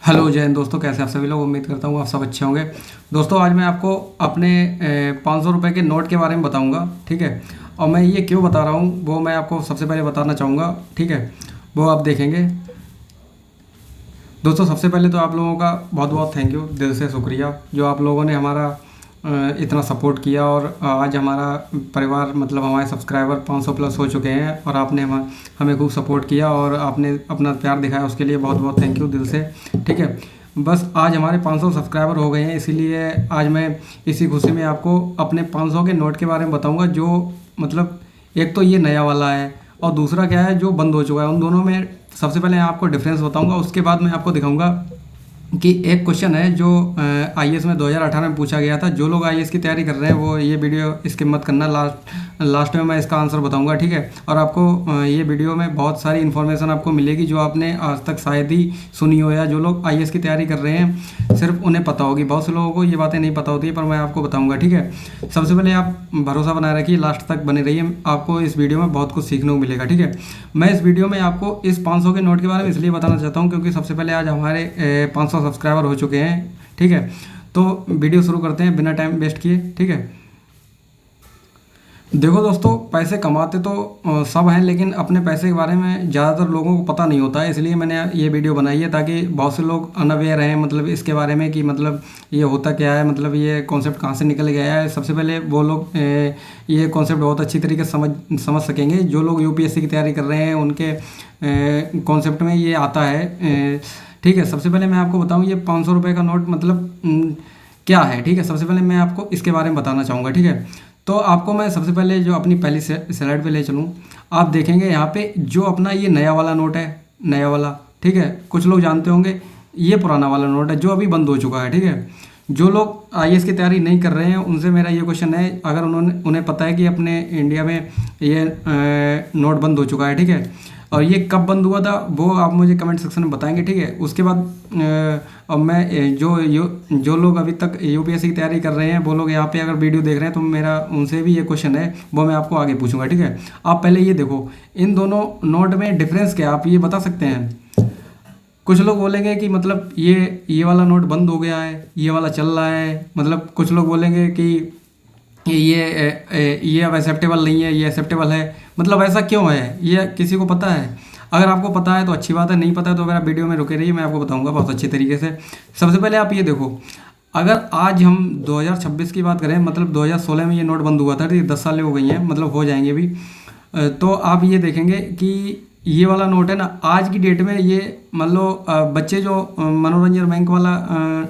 Hello जय हिंद दोस्तों, कैसे आप सभी लोग। उम्मीद करता हूँ आप सब अच्छे होंगे। दोस्तों आज मैं आपको अपने 500 रुपये के नोट के बारे में बताऊंगा, ठीक है। और मैं ये क्यों बता रहा हूँ वो मैं आपको सबसे पहले बताना चाहूँगा, ठीक है। वो आप देखेंगे। दोस्तों सबसे पहले तो आप लोगों का बहुत बहुत थैंक यू, दिल से शुक्रिया जो आप लोगों ने हमारा इतना सपोर्ट किया। और आज हमारा परिवार मतलब हमारे सब्सक्राइबर 500 प्लस हो चुके हैं और आपने हमें खूब सपोर्ट किया और आपने अपना प्यार दिखाया, उसके लिए बहुत बहुत थैंक यू दिल से, ठीक है। बस आज हमारे 500 सब्सक्राइबर हो गए हैं, इसीलिए आज मैं इसी खुशी में आपको अपने 500 के नोट के बारे में बताऊंगा। जो मतलब एक तो ये नया वाला है और दूसरा क्या है जो बंद हो चुका है। उन दोनों में सबसे पहले आपको डिफरेंस बताऊंगा, उसके बाद मैं आपको दिखाऊंगा कि एक क्वेश्चन है जो आईएएस में 2018 में पूछा गया था। जो लोग आईएएस की तैयारी कर रहे हैं वो ये वीडियो स्किप मत करना, लास्ट में मैं इसका आंसर बताऊंगा, ठीक है। और आपको ये वीडियो में बहुत सारी इन्फॉर्मेशन आपको मिलेगी जो आपने आज तक शायद ही सुनी हो, या जो लोग आईएएस की तैयारी कर रहे हैं सिर्फ उन्हें पता होगी। बहुत से लोगों को ये बातें नहीं पता होती है, पर मैं आपको बताऊँगा, ठीक है। सबसे पहले आप भरोसा बनाए रखिए, लास्ट तक बने रहिए, आपको इस वीडियो में बहुत कुछ सीखने को मिलेगा, ठीक है। मैं इस वीडियो में आपको इस 500 के नोट के बारे में इसलिए बताना चाहता हूँ क्योंकि सबसे पहले आज हमारे 500 सब्सक्राइबर हो चुके हैं, ठीक है। तो वीडियो शुरू करते हैं बिना टाइम वेस्ट किए, ठीक है। देखो दोस्तों, पैसे कमाते तो सब हैं, लेकिन अपने पैसे के बारे में ज़्यादातर लोगों को पता नहीं होता है। इसलिए मैंने ये वीडियो बनाई है ताकि बहुत से लोग अनअवेयर हैं मतलब इसके बारे में कि मतलब ये होता क्या है, मतलब ये कॉन्सेप्ट कहाँ से निकल गया है। सबसे पहले वो लोग ये कॉन्सेप्ट बहुत अच्छी तरीके से समझ सकेंगे। जो लोग यूपीएससी की तैयारी कर रहे हैं उनके कॉन्सेप्ट में ये आता है, ठीक है। सबसे पहले मैं आपको बताऊँ ये 500 रुपये का नोट मतलब क्या है, ठीक है। सबसे पहले मैं आपको इसके बारे में बताना चाहूँगा, ठीक है। तो आपको मैं सबसे पहले जो अपनी पहली स्लाइड पे ले चलूँ, आप देखेंगे यहाँ पे जो अपना ये नया वाला नोट है, नया वाला, ठीक है। कुछ लोग जानते होंगे ये पुराना वाला नोट है जो अभी बंद हो चुका है, ठीक है। जो लोग आईएएस की तैयारी नहीं कर रहे हैं उनसे मेरा ये क्वेश्चन है, अगर उन्हें पता है कि अपने इंडिया में ये नोट बंद हो चुका है, ठीक है, और ये कब बंद हुआ था वो आप मुझे कमेंट सेक्शन में बताएंगे, ठीक है। उसके बाद अब मैं जो लोग अभी तक यूपीएससी की तैयारी कर रहे हैं वो लोग यहाँ पे अगर वीडियो देख रहे हैं तो मेरा उनसे भी ये क्वेश्चन है वो मैं आपको आगे पूछूंगा, ठीक है। आप पहले ये देखो इन दोनों नोट में डिफरेंस क्या है, आप ये बता सकते हैं। कुछ लोग बोलेंगे कि मतलब ये वाला नोट बंद हो गया है, ये वाला चल रहा है। मतलब कुछ लोग बोलेंगे कि ये अब एक्सेप्टेबल नहीं है, ये एक्सेप्टेबल है। मतलब ऐसा क्यों है ये किसी को पता है? अगर आपको पता है तो अच्छी बात है, नहीं पता है तो मेरा वीडियो में रुके रहिए, मैं आपको बताऊंगा बहुत अच्छे तरीके से। सबसे पहले आप ये देखो, अगर आज हम 2026 की बात करें, मतलब 2016 में ये नोट बंद हुआ था, ठीक है। 10 साल हो गई हैं, मतलब हो जाएंगे अभी। तो आप ये देखेंगे कि ये वाला नोट है ना, आज की डेट में ये मान लो बच्चे जो मनोरंजन बैंक वाला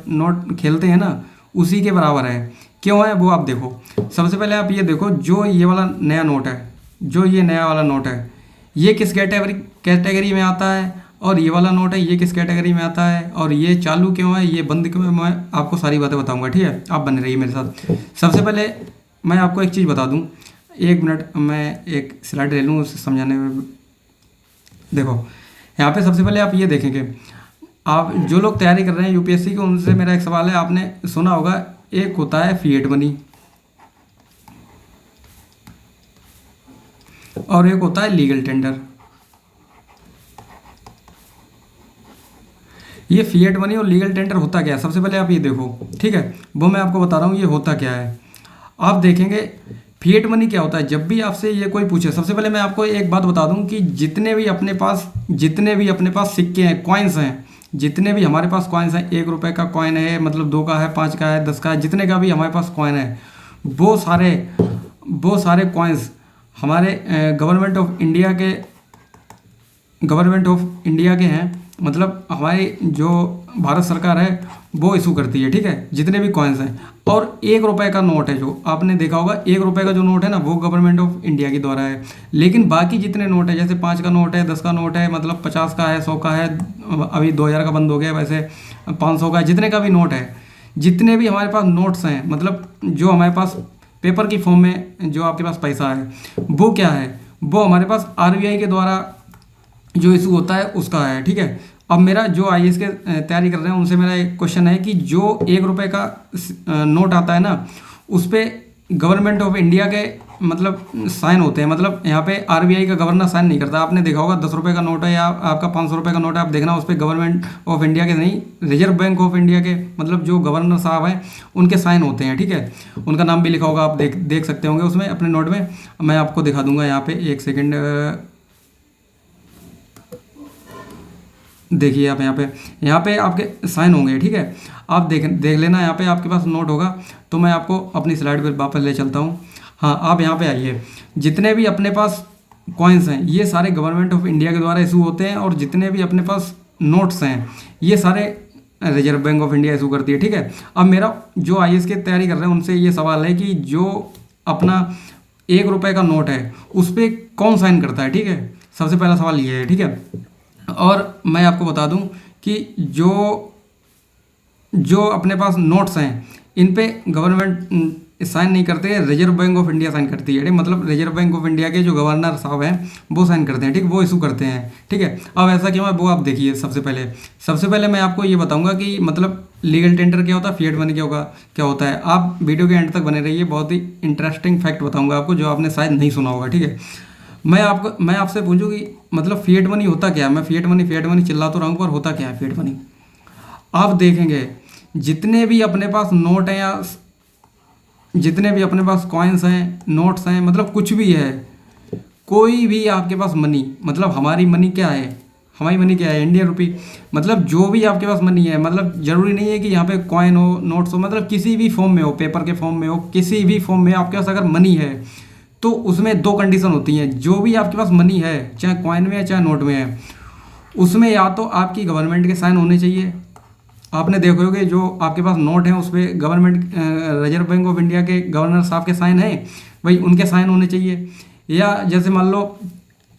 नोट खेलते हैं ना उसी के बराबर है। क्यों है वो आप देखो। सबसे पहले आप ये देखो, जो ये वाला नया नोट है, जो ये नया वाला नोट है, ये किस कैटेगरी में आता है, और ये वाला नोट है ये किस कैटेगरी में आता है, और ये चालू क्यों है, ये बंद क्यों है, मैं आपको सारी बातें बताऊंगा, ठीक है। आप बने रहिए मेरे साथ। सबसे पहले मैं आपको एक चीज़ बता दूं, एक मिनट मैं एक स्लाइड ले लूँ उसे समझाने में। देखो यहाँ पे सबसे पहले आप ये देखेंगे, आप जो लोग तैयारी कर रहे हैं यूपीएससी की उनसे मेरा एक सवाल है। आपने सुना होगा एक होता है फिएट मनी और एक होता है लीगल टेंडर। ये फिएट मनी और लीगल टेंडर होता क्या है सबसे पहले आप ये देखो, ठीक है। वो मैं आपको बता रहा हूँ ये होता क्या है। आप देखेंगे फिएट मनी क्या होता है। जब भी आपसे ये कोई पूछे, सबसे पहले मैं आपको एक बात बता दूं कि जितने भी अपने पास सिक्के हैं, कॉइन्स हैं, जितने भी हमारे पास कॉइन्स हैं, 1 रुपये का कॉइन है, मतलब 2 का है, 5 का है, 10 का है, जितने का भी हमारे पास कॉइन है, वो सारे कॉइन्स हमारे गवर्नमेंट ऑफ इंडिया के हैं। मतलब हमारी जो भारत सरकार है वो इशू करती है, ठीक है, जितने भी कॉइन्स हैं। और 1 रुपये का नोट है, जो आपने देखा होगा 1 रुपये का जो नोट है ना वो गवर्नमेंट ऑफ इंडिया के द्वारा है। लेकिन बाकी जितने नोट है, जैसे 5 का नोट है, 10 का नोट है, मतलब 50 का है, 100 का है, अभी 2000 का बंद हो गया, वैसे 500 का है, जितने का भी नोट है, जितने भी हमारे पास नोट्स हैं, मतलब जो हमारे पास पेपर की फॉर्म में जो आपके पास पैसा है, वो क्या है, वो हमारे पास आरबीआई के द्वारा जो इशू होता है उसका है, ठीक है। अब मेरा जो आईएएस के तैयारी कर रहे हैं उनसे मेरा एक क्वेश्चन है कि जो 1 रुपये का नोट आता है ना, उस पर गवर्नमेंट ऑफ इंडिया के मतलब साइन होते हैं। मतलब यहाँ पे आरबीआई का गवर्नर साइन नहीं करता। आपने देखा होगा 10 रुपये का नोट है या आपका 500 रुपये का नोट है, आप देखना उस पर गवर्नमेंट ऑफ इंडिया के नहीं, रिजर्व बैंक ऑफ इंडिया के मतलब जो गवर्नर साहब हैं उनके साइन होते हैं, ठीक है। उनका नाम भी लिखा होगा, आप देख सकते होंगे उसमें अपने नोट में। मैं आपको दिखा दूंगा यहाँ पे, एक सेकेंड। देखिए आप यहाँ पे आपके साइन होंगे, ठीक है। आप देख लेना, यहाँ पे आपके पास नोट होगा। तो मैं आपको अपनी स्लाइड पर वापस ले चलता हूँ। हाँ, आप यहाँ पे आइए। जितने भी अपने पास कॉइन्स हैं ये सारे गवर्नमेंट ऑफ इंडिया के द्वारा इशू होते हैं, और जितने भी अपने पास नोट्स हैं ये सारे reserve Bank of India issue करती है, ठीक है। अब मेरा जो आईएएस की तैयारी कर रहे हैं उनसे ये सवाल है कि जो अपना 1 रुपये का नोट है उस पर कौन साइन करता है, ठीक है। सबसे पहला सवाल ये है, ठीक है। और मैं आपको बता दूं कि जो अपने पास नोट्स हैं इन पे गवर्नमेंट साइन नहीं करते, Reserve Bank of India sign करती है। मतलब रिजर्व बैंक ऑफ इंडिया के जो गवर्नर साहब हैं वो साइन करते हैं, ठीक, वो इशू करते हैं, ठीक है। अब ऐसा क्यों है वो आप देखिए। सबसे पहले मैं आपको ये बताऊंगा कि मतलब लीगल टेंडर क्या होता है, फिएट मनी क्या होता है। आप वीडियो के एंड तक बने रहिए, बहुत ही इंटरेस्टिंग फैक्ट बताऊंगा आपको जो आपने शायद नहीं सुना होगा, ठीक है। मैं आपसे पूछूं कि मतलब फिएट मनी होता क्या है। मैं फिएट मनी चिल्ला तो रहा हूँ, पर होता क्या है फिएट मनी। आप देखेंगे जितने भी अपने पास नोट हैं या जितने भी अपने पास कॉइन्स हैं, नोट्स हैं, मतलब कुछ भी है, कोई भी आपके पास मनी, मतलब हमारी मनी क्या है, इंडियन रुपी। मतलब जो भी आपके पास मनी है, मतलब ज़रूरी नहीं है कि यहाँ पे कॉइन हो, नोट्स हो, मतलब किसी भी फॉर्म में हो, पेपर के फॉर्म में हो, किसी भी फॉर्म में आपके पास अगर मनी है तो उसमें 2 कंडीशन होती हैं। जो भी आपके पास मनी है, चाहे कॉइन में है चाहे नोट में है, उसमें या तो आपकी गवर्नमेंट के साइन होने चाहिए। आपने देखोगे जो आपके पास नोट हैं उस पर government reserve Bank of India के गवर्नर साहब के साइन हैं, भाई उनके साइन होने चाहिए। या जैसे मान लो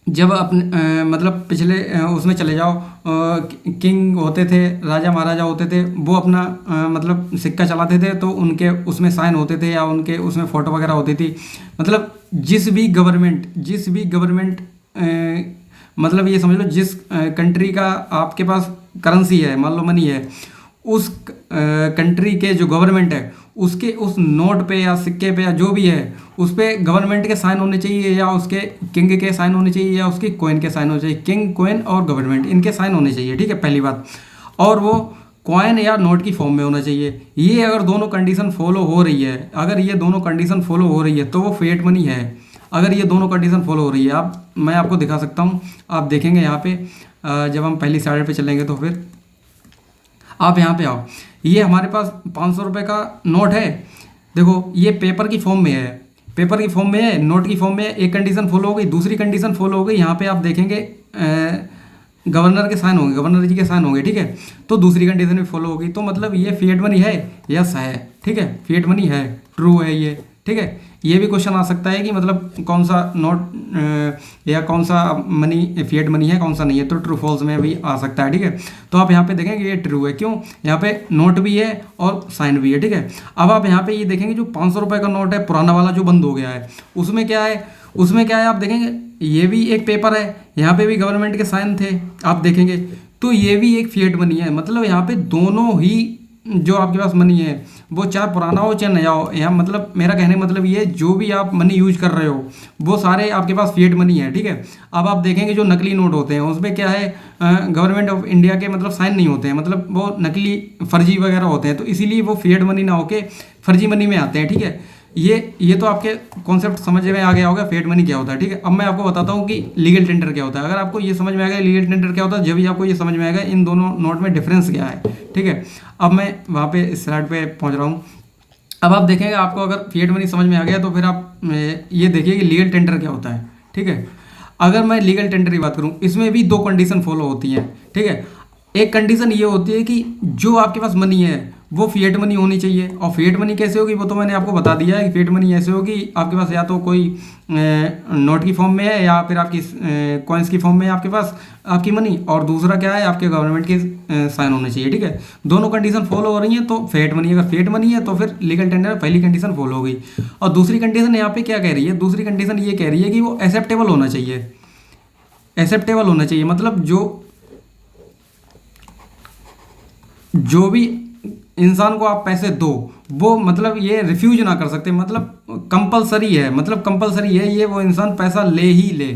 जब अपने मतलब पिछले उसमें चले जाओ, किंग होते थे, राजा महाराजा होते थे, वो अपना मतलब सिक्का चलाते थे तो उनके उसमें साइन होते थे या उनके उसमें फ़ोटो वगैरह होती थी। मतलब जिस भी गवर्नमेंट मतलब ये समझ लो जिस कंट्री का आपके पास करेंसी है, मान लो मनी है, उस कंट्री के जो गवर्नमेंट है उसके उस नोट पे या सिक्के पे या जो भी है उस पे गवर्नमेंट के साइन होने चाहिए, या उसके किंग के साइन होने चाहिए, या उसकी कॉइन के साइन होने चाहिए। किंग, कॉइन और गवर्नमेंट इनके साइन होने चाहिए, ठीक है, पहली बात। और वो कॉइन या नोट की फॉर्म में होना चाहिए। ये अगर दोनों कंडीशन फॉलो हो रही है, अगर ये दोनों कंडीशन फॉलो हो रही है तो वो फिएट मनी है। अगर ये दोनों कंडीशन फॉलो हो रही है, मैं आपको दिखा सकता हूँ। आप देखेंगे यहाँ पे जब हम पहली स्लाइड पे चलेंगे तो फिर आप यहाँ पे आओ। ये हमारे पास 500 रुपये का नोट है। देखो ये पेपर की फॉर्म में है, नोट की फॉर्म में है। एक कंडीशन फॉलो हो गई, दूसरी कंडीशन फॉलो हो गई। यहाँ पे आप देखेंगे गवर्नर के साइन होंगे, गवर्नर जी के साइन होंगे, ठीक है। तो दूसरी कंडीशन भी फॉलो होगी। तो मतलब ये फिएट मनी है, यस है, ठीक है, फिएट मनी है, ट्रू है ये, ठीक है। ये भी क्वेश्चन आ सकता है कि मतलब कौन सा नोट या कौन सा मनी फिएट मनी है, कौन सा नहीं है, तो ट्रू फॉल्स में भी आ सकता है, ठीक है। तो आप यहाँ पे देखेंगे ये ट्रू है, क्यों, यहाँ पे नोट भी है और साइन भी है, ठीक है। अब आप यहाँ पे ये देखेंगे जो 500 रुपये का नोट है पुराना वाला जो बंद हो गया है, उसमें क्या है आप देखेंगे ये भी एक पेपर है, यहाँ पे भी गवर्नमेंट के साइन थे, आप देखेंगे तो ये भी एक फिएट मनी है। मतलब यहाँ पे दोनों ही जो आपके पास मनी है वो चाहे पुराना हो चाहे नया हो, यहाँ मतलब मेरा कहने का मतलब ये जो भी आप मनी यूज कर रहे हो वो सारे आपके पास फिएट मनी है, ठीक है। अब आप देखेंगे जो नकली नोट होते हैं उसमें क्या है, गवर्नमेंट ऑफ इंडिया के मतलब साइन नहीं होते हैं, मतलब वो नकली फर्जी वगैरह होते हैं, तो इसीलिए वो फिएट मनी ना होके फर्जी मनी में आते हैं, ठीक है। ये तो आपके कॉन्सेप्ट समझ में आ गया होगा फिएट मनी क्या होता है, ठीक है। अब मैं आपको बताता हूँ कि लीगल टेंडर क्या होता है। अगर आपको ये समझ में आ गया लीगल टेंडर क्या होता है, जब भी आपको ये समझ में आएगा इन दोनों नोट में डिफरेंस क्या है, ठीक है। अब मैं वहाँ पे इस स्लाइड पे पहुँच रहा हूँ। अब आप देखेंगे आपको अगर फिएट मनी समझ में आ गया तो फिर आप ये देखिए कि लीगल टेंडर क्या होता है, ठीक है। अगर मैं लीगल टेंडर की बात करूँ, इसमें भी 2 कंडीशन फॉलो होती हैं, ठीक है। एक कंडीशन ये होती है कि जो आपके पास मनी है वो फिएट मनी होनी चाहिए। और फिएट मनी कैसे होगी वो तो मैंने आपको बता दिया है कि फिएट मनी ऐसे होगी आपके पास या तो कोई नोट की फॉर्म में है या फिर आपकी कॉइन्स की फॉर्म में है आपके पास आपकी मनी, और दूसरा क्या है आपके गवर्नमेंट के साइन होने चाहिए, ठीक है। दोनों कंडीशन फॉलो हो रही हैं तो फिएट मनी, अगर फिएट मनी है तो फिर लीगल टेंडर पहली कंडीशन फॉलो हो गई। और दूसरी कंडीशन यहाँ पे क्या कह रही है, दूसरी कंडीशन ये कह रही है कि वो एक्सेप्टेबल होना चाहिए, एक्सेप्टेबल होना चाहिए। मतलब जो भी इंसान को आप पैसे दो वो मतलब ये रिफ्यूज ना कर सकते, मतलब कंपलसरी है, मतलब कंपलसरी है, ये वो इंसान पैसा ले ही ले,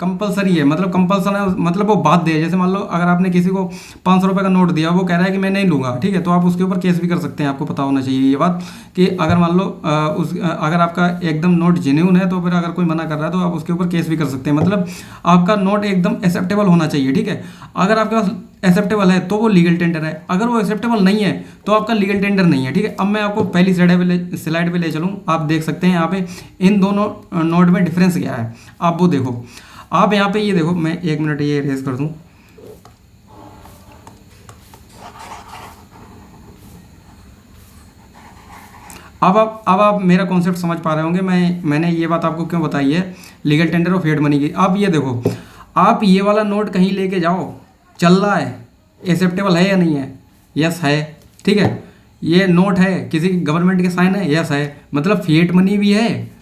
कंपलसरी है, मतलब कंपल्सन है, मतलब वो बाध्य है। जैसे मान लो अगर आपने किसी को 500 रुपये का नोट दिया, वो कह रहा है कि मैं नहीं लूँगा, ठीक है, तो आप उसके ऊपर केस भी कर सकते हैं। आपको पता होना चाहिए ये बात कि अगर मान लो अगर आपका एकदम नोट जेन्युइन है, तो फिर अगर कोई मना कर रहा है तो आप उसके ऊपर केस भी कर सकते हैं। मतलब आपका नोट एकदम एक्सेप्टेबल होना चाहिए, ठीक है। अगर आपके पास एक्सेप्टेबल है तो वो लीगल टेंडर है, अगर वो एक्सेप्टेबल नहीं है तो आपका लीगल टेंडर नहीं है, ठीक है। अब मैं आपको पहली स्लाइड पे ले चलूँ, आप देख सकते हैं यहाँ पे इन दोनों नोट में डिफरेंस क्या है, आप वो देखो। आप यहाँ पे ये देखो, मैं 1 मिनट ये इरेज कर दूँ। अब आप मेरा कॉन्सेप्ट समझ पा रहे होंगे, मैंने ये बात आपको क्यों बताई है लीगल टेंडर और फिएट मनी की। अब ये देखो, आप ये वाला नोट कहीं लेके जाओ, चल रहा है, एक्सेप्टेबल है या नहीं है, यस है, ठीक है। ये नोट है, किसी गवर्नमेंट के साइन है, यस है, मतलब फिएट मनी भी है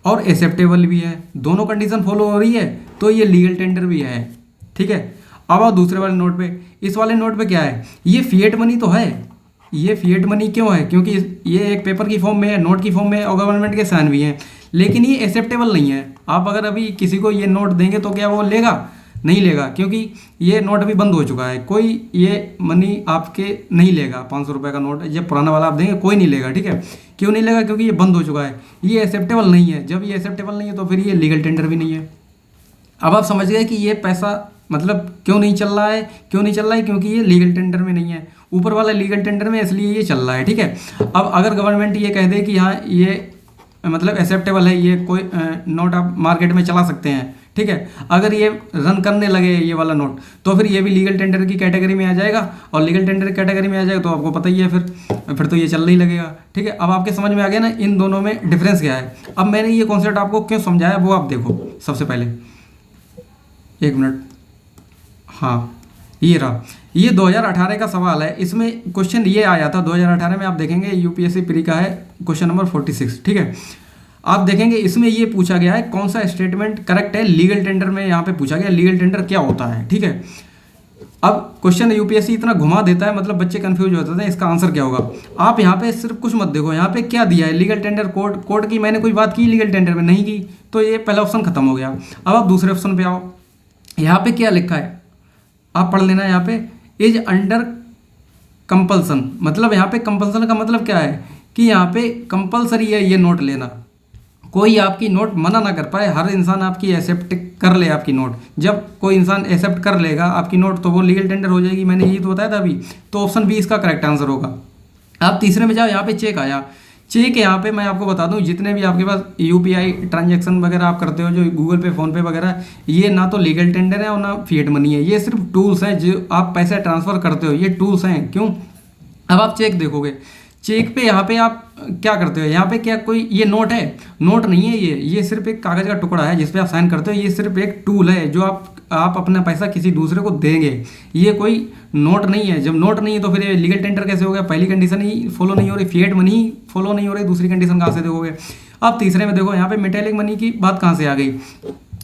और एक्सेप्टेबल भी है, दोनों कंडीशन फॉलो हो रही है, तो ये लीगल टेंडर भी है, ठीक है। अब आओ दूसरे वाले नोट पे। इस वाले नोट पे क्या है, ये फिएट मनी तो है, ये फिएट मनी क्यों है, क्योंकि ये एक पेपर की फॉर्म में है, नोट की फॉर्म में है और गवर्नमेंट के साइन भी हैं, लेकिन ये एक्सेप्टेबल नहीं है। आप अगर अभी किसी को ये नोट देंगे तो क्या वो लेगा, नहीं लेगा, क्योंकि ये नोट अभी बंद हो चुका है, कोई ये मनी आपके नहीं लेगा। 500 रुपये का नोट ये पुराना वाला आप देंगे, कोई नहीं लेगा, ठीक है। क्यों नहीं लेगा, क्योंकि ये बंद हो चुका है, ये एक्सेप्टेबल नहीं है। जब ये एक्सेप्टेबल नहीं है तो फिर ये लीगल टेंडर भी नहीं है। अब आप समझ गए कि ये पैसा मतलब क्यों नहीं चल रहा है, क्यों नहीं चल रहा है, क्योंकि ये लीगल टेंडर में नहीं है, ऊपर वाला लीगल टेंडर में, इसलिए ये चल रहा है, ठीक है। अब अगर गवर्नमेंट ये कह दे कि हाँ ये मतलब एक्सेप्टेबल है, ये कोई नोट आप मार्केट में चला सकते हैं, ठीक है, अगर ये रन करने लगे ये वाला नोट, तो फिर ये भी लीगल टेंडर की कैटेगरी में आ जाएगा, और लीगल टेंडर की कैटेगरी में आ जाएगा तो आपको पता ही है, फिर तो ये चलने ही लगेगा, ठीक है। अब आपके समझ में आ गया ना इन दोनों में डिफरेंस क्या है। अब मैंने ये कॉन्सेप्ट आपको क्यों समझाया वो आप देखो। सबसे पहले 1 मिनट, हाँ ये रहा, ये 2018 का सवाल है, इसमें क्वेश्चन ये आया था 2018 में, आप देखेंगे यूपीएससी प्री का है क्वेश्चन नंबर 46, ठीक है। आप देखेंगे इसमें ये पूछा गया है कौन सा स्टेटमेंट करेक्ट है, लीगल टेंडर में यहाँ पे पूछा गया लीगल टेंडर क्या होता है, ठीक है। अब क्वेश्चन यूपीएससी इतना घुमा देता है, मतलब बच्चे कंफ्यूज हो जाते हैं इसका आंसर क्या होगा। आप यहाँ पे सिर्फ कुछ मत देखो, यहाँ पे क्या दिया है, लीगल टेंडर कोड की मैंने कोई बात की लीगल टेंडर में नहीं की, तो ये पहला ऑप्शन खत्म हो गया। अब आप दूसरे ऑप्शन पे आओ, यहाँ पे क्या लिखा है आप पढ़ लेना। यहाँ पे इज अंडर कंपल्सन, मतलब यहाँ पे कंपल्सन का मतलब क्या है कि यहाँ पे कंपल्सरी है ये नोट लेना, कोई आपकी नोट मना ना कर पाए, हर इंसान आपकी एक्सेप्ट कर ले आपकी नोट। जब कोई इंसान एक्सेप्ट कर लेगा आपकी नोट तो वो लीगल टेंडर हो जाएगी, मैंने यही तो बताया था अभी। तो ऑप्शन बी इसका करेक्ट आंसर होगा। आप तीसरे में जाओ, यहाँ पे चेक आया, चेक यहाँ पे मैं आपको बता दूं जितने भी आपके पास यूपीआई ट्रांजैक्शन वगैरह आप करते हो, जो गूगल पे फोन पे वगैरह, ये ना तो लीगल टेंडर है और ना फिएट मनी है, ये सिर्फ टूल्स हैं जो आप पैसे ट्रांसफ़र करते हो, ये टूल्स हैं। क्यों, अब आप चेक देखोगे, चेक पे यहाँ पे आप क्या करते हो, यहाँ पे क्या कोई ये नोट है, नोट नहीं है, ये सिर्फ एक कागज़ का टुकड़ा है जिस पे आप साइन करते हो, ये सिर्फ एक टूल है जो आप अपना पैसा किसी दूसरे को देंगे, ये कोई नोट नहीं है। जब नोट नहीं है तो फिर ये लीगल टेंडर कैसे हो गया, पहली कंडीशन ही फॉलो नहीं हो रही, फिएट मनी ही फॉलो नहीं हो रही, दूसरी कंडीशन कहाँ से देखोगे। आप तीसरे में देखो, यहाँ पे मेटेलिक मनी की बात कहाँ से आ गई,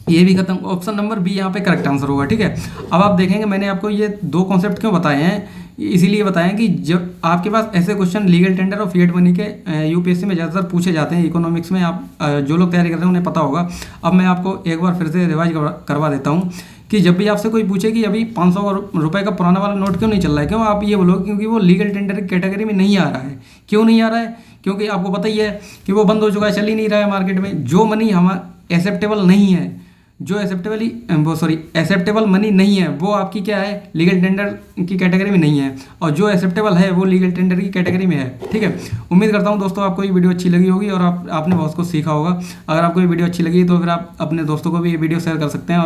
ये भी खत्म, ऑप्शन नंबर बी यहाँ पे करेक्ट आंसर होगा, ठीक है। अब आप देखेंगे मैंने आपको ये दो कॉन्सेप्ट क्यों बताए हैं, इसीलिए बताएं कि जब आपके पास ऐसे क्वेश्चन लीगल टेंडर और फिएट मनी के यूपीएससी में ज़्यादातर पूछे जाते हैं, इकोनॉमिक्स में आप जो लोग तैयारी कर रहे हैं उन्हें पता होगा। अब मैं आपको एक बार फिर से रिवाइज करवा देता हूँ कि जब भी आपसे कोई पूछे कि अभी 500 रुपये का पुराना वाला नोट क्यों नहीं चल रहा है, क्यों, आप ये बोलोगे क्योंकि वो लीगल टेंडर की कैटेगरी में नहीं आ रहा है। क्यों नहीं आ रहा है, क्योंकि आपको पता ही है कि वो बंद हो चुका है, चल ही नहीं रहा है मार्केट में। जो मनी हमारा एक्सेप्टेबल नहीं है, जो एक्सेप्टेबल मनी नहीं है, वो आपकी क्या है, लीगल टेंडर की कैटेगरी में नहीं है, और जो एक्सेप्टेबल है वो लीगल टेंडर की कैटेगरी में है, ठीक है। उम्मीद करता हूँ दोस्तों आपको ये वीडियो अच्छी लगी होगी और आपने बहुत कुछ सीखा होगा। अगर आपको ये वीडियो अच्छी लगी तो फिर आप अपने दोस्तों को भी ये वीडियो शेयर कर सकते हैं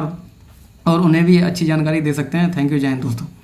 और उन्हें भी अच्छी जानकारी दे सकते हैं। थैंक यू, जय हिंद दोस्तों।